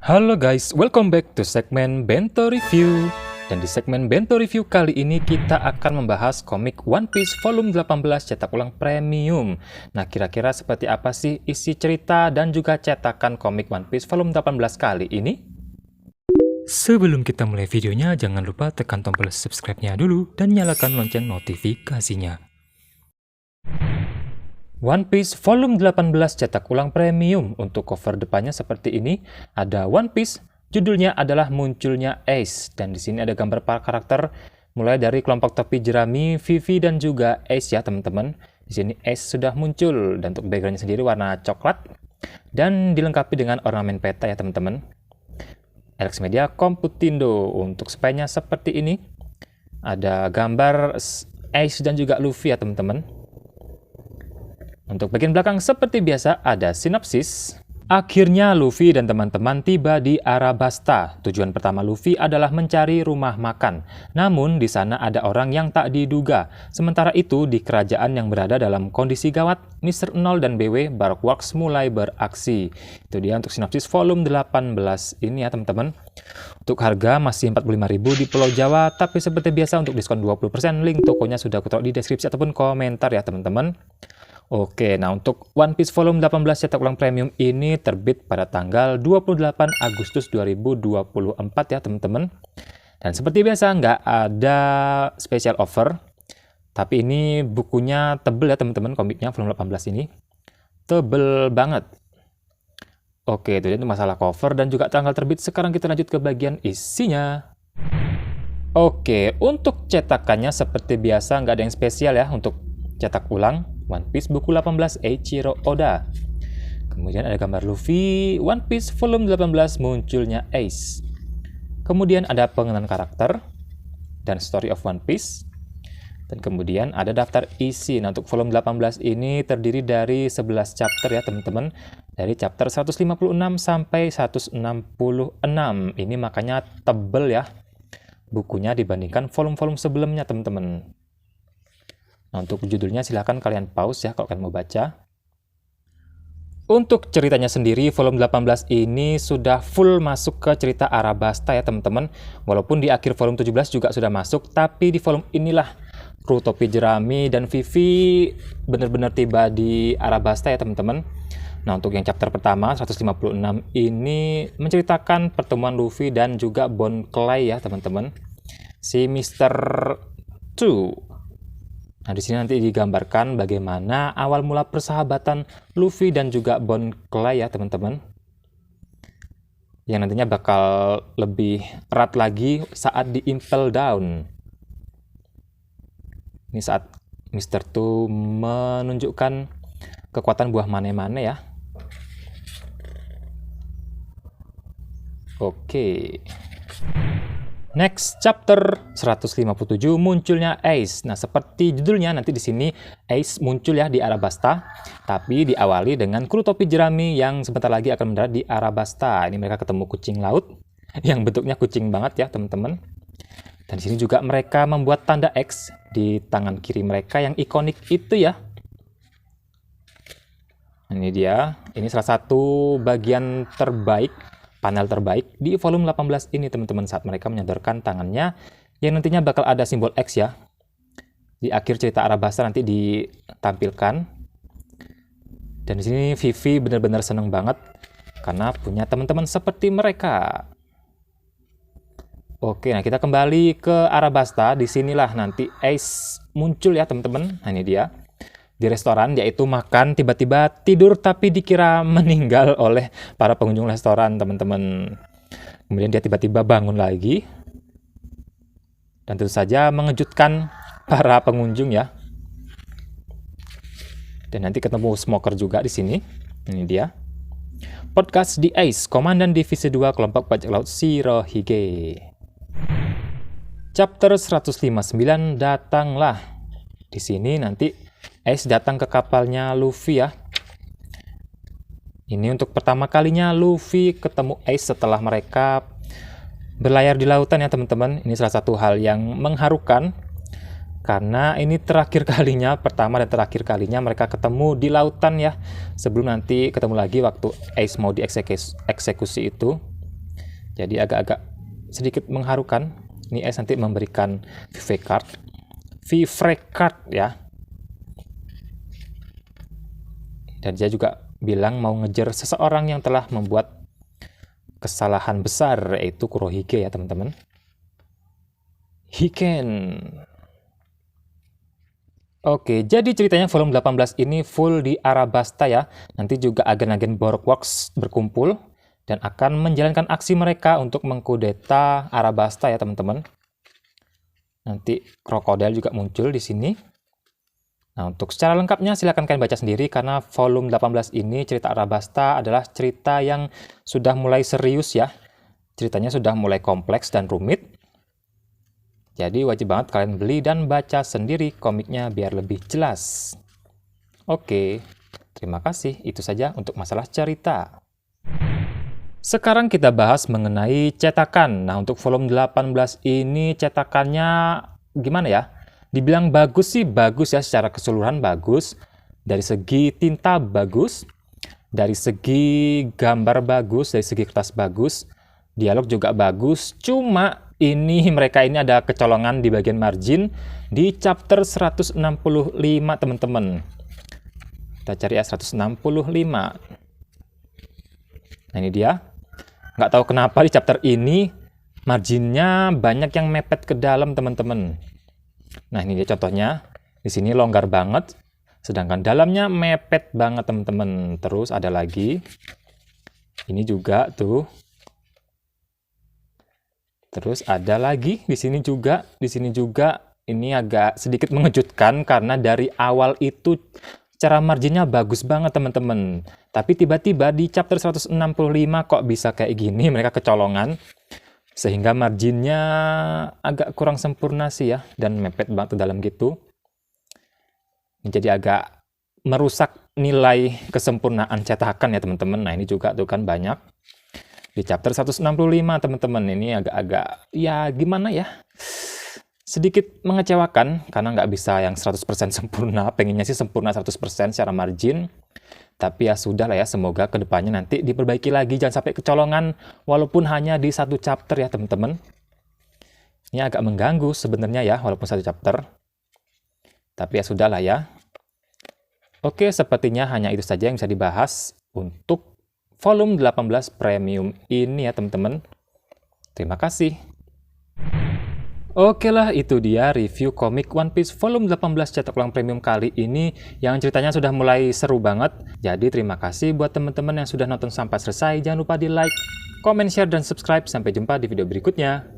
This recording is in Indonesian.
Halo guys, welcome back to segmen Bento Review. Dan di segmen Bento Review kali ini kita akan membahas komik One Piece volume 18 cetak ulang premium. Nah, kira-kira seperti apa sih isi cerita dan juga cetakan komik One Piece volume 18 kali ini? Sebelum kita mulai videonya, jangan lupa tekan tombol subscribe-nya dulu dan nyalakan lonceng notifikasinya. One Piece volume 18 cetak ulang premium. Untuk cover depannya seperti ini. Ada One Piece, judulnya adalah Munculnya Ace, dan di sini ada gambar para karakter mulai dari kelompok topi jerami, Vivi dan juga Ace ya teman-teman. Di sini Ace sudah muncul dan untuk backgroundnya sendiri warna coklat dan dilengkapi dengan ornamen peta ya teman-teman. Alex Media Computindo. Untuk spine-nya seperti ini. Ada gambar Ace dan juga Luffy ya teman-teman. Untuk bagian belakang seperti biasa ada sinopsis. Akhirnya Luffy dan teman-teman tiba di Arabasta. Tujuan pertama Luffy adalah mencari rumah makan. Namun di sana ada orang yang tak diduga. Sementara itu di kerajaan yang berada dalam kondisi gawat, Mr. Nol dan BW Baroque mulai beraksi. Itu dia untuk sinopsis volume 18 ini ya teman-teman. Untuk harga masih 45.000 di Pulau Jawa, tapi seperti biasa untuk diskon 20%, link tokonya sudah aku taruh di deskripsi ataupun komentar ya teman-teman. Oke, nah untuk One Piece volume 18 cetak ulang premium ini terbit pada tanggal 28 Agustus 2024 ya teman-teman. Dan seperti biasa nggak ada special offer. Tapi ini bukunya tebel ya teman-teman, komiknya volume 18 ini. Tebel banget. Oke, itu dia masalah cover dan juga tanggal terbit. Sekarang kita lanjut ke bagian isinya. Oke, untuk cetakannya seperti biasa nggak ada yang spesial ya untuk cetak ulang. One Piece buku 18 Eiichiro Oda. Kemudian ada gambar Luffy, One Piece volume 18 Munculnya Ace. Kemudian ada pengenalan karakter dan story of One Piece. Dan kemudian ada daftar isi. Nah, untuk volume 18 ini terdiri dari 11 chapter ya teman-teman. Dari chapter 156 sampai 166. Ini makanya tebel ya bukunya dibandingkan volume-volume sebelumnya teman-teman. Nah, untuk judulnya silahkan kalian pause ya kalau kalian mau baca. Untuk ceritanya sendiri, volume 18 ini sudah full masuk ke cerita Arabasta ya teman-teman. Walaupun di akhir volume 17 juga sudah masuk, tapi di volume inilah kru topi jerami dan Vivi benar-benar tiba di Arabasta ya teman-teman. Nah, untuk yang chapter pertama, 156 ini menceritakan pertemuan Luffy dan juga Bon Clay ya teman-teman. Si Mr. 2. Nah, di sini nanti digambarkan bagaimana awal mula persahabatan Luffy dan juga Bon Clay ya teman-teman. Yang nantinya bakal lebih erat lagi saat di Impel Down. Ini saat Mr. 2 menunjukkan kekuatan buah mane-mane ya. Oke. Next chapter 157 Munculnya Ace. Nah, seperti judulnya nanti di sini Ace muncul ya di Arabasta, tapi diawali dengan kru topi jerami yang sebentar lagi akan mendarat di Arabasta. Ini mereka ketemu kucing laut yang bentuknya kucing banget ya, teman-teman. Dan di sini juga mereka membuat tanda X di tangan kiri mereka yang ikonik itu ya. Ini dia. Ini salah satu bagian terbaik, panel terbaik di volume 18 ini teman-teman, saat mereka menyodorkan tangannya yang nantinya bakal ada simbol X ya. Di akhir cerita Arabasta nanti ditampilkan. Dan di sini Vivi benar-benar seneng banget karena punya teman-teman seperti mereka. Oke, nah kita kembali ke Arabasta. Disinilah nanti Ace muncul ya teman-teman. Nah, ini dia. Di restoran, yaitu makan, tiba-tiba tidur tapi dikira meninggal oleh para pengunjung restoran teman-teman. Kemudian dia tiba-tiba bangun lagi dan tentu saja mengejutkan para pengunjung ya. Dan nanti ketemu Smoker juga di sini. Ini dia. Podcast di Ace, Komandan Divisi 2 Kelompok Bajak Laut Shirohige. Chapter 159 Datanglah. Di sini nanti Ace datang ke kapalnya Luffy ya. Ini untuk pertama kalinya Luffy ketemu Ace setelah mereka berlayar di lautan ya teman-teman. Ini salah satu hal yang mengharukan karena ini terakhir kalinya, pertama dan terakhir kalinya mereka ketemu di lautan ya. Sebelum nanti ketemu lagi waktu Ace mau dieksekusi itu. Jadi agak-agak sedikit mengharukan. Ini Ace nanti memberikan VV card ya. Dan dia juga bilang mau ngejar seseorang yang telah membuat kesalahan besar, yaitu Kurohige ya teman-teman. Hiken. Oke, jadi ceritanya volume 18 ini full di Arabasta ya. Nanti juga agen-agen Borgworks berkumpul dan akan menjalankan aksi mereka untuk mengkudeta Arabasta ya teman-teman. Nanti Krokodil juga muncul di sini. Nah, untuk secara lengkapnya silahkan kalian baca sendiri karena volume 18 ini cerita Arabasta adalah cerita yang sudah mulai serius ya. Ceritanya sudah mulai kompleks dan rumit. Jadi wajib banget kalian beli dan baca sendiri komiknya biar lebih jelas. Oke, terima kasih. Itu saja untuk masalah cerita. Sekarang kita bahas mengenai cetakan. Nah, untuk volume 18 ini cetakannya gimana ya? Dibilang bagus sih bagus ya, secara keseluruhan bagus. Dari segi tinta bagus, dari segi gambar bagus, dari segi kertas bagus, dialog juga bagus. Cuma mereka ini ada kecolongan di bagian margin di chapter 165 teman-teman. Kita cari ya 165. Nah ini dia. Nggak tahu kenapa di chapter ini marginnya banyak yang mepet ke dalam teman-teman. Nah ini dia contohnya. Di sini longgar banget. Sedangkan dalamnya mepet banget teman-teman. Terus ada lagi. Ini juga tuh. Terus ada lagi di sini juga. Di sini juga ini agak sedikit mengejutkan karena dari awal itu cara marginnya bagus banget teman-teman. Tapi tiba-tiba di chapter 165 kok bisa kayak gini, mereka kecolongan. Sehingga marginnya agak kurang sempurna sih ya, dan mepet banget ke dalam gitu. Jadi agak merusak nilai kesempurnaan cetakan ya teman-teman. Nah ini juga tuh kan banyak. Di chapter 165 teman-teman, ini agak-agak ya gimana ya, sedikit mengecewakan karena nggak bisa yang 100% sempurna. Pengennya sih sempurna 100% secara margin. Tapi ya sudah lah ya, semoga kedepannya nanti diperbaiki lagi, jangan sampai kecolongan walaupun hanya di satu chapter ya teman-teman. Ini agak mengganggu sebenarnya ya, walaupun satu chapter. Tapi ya sudah lah ya. Oke, sepertinya hanya itu saja yang bisa dibahas untuk volume 18 premium ini ya teman-teman. Terima kasih. Oke lah, itu dia review komik One Piece volume 18 cetak ulang premium kali ini yang ceritanya sudah mulai seru banget. Jadi terima kasih buat teman-teman yang sudah nonton sampai selesai. Jangan lupa di like, comment, share, dan subscribe. Sampai jumpa di video berikutnya.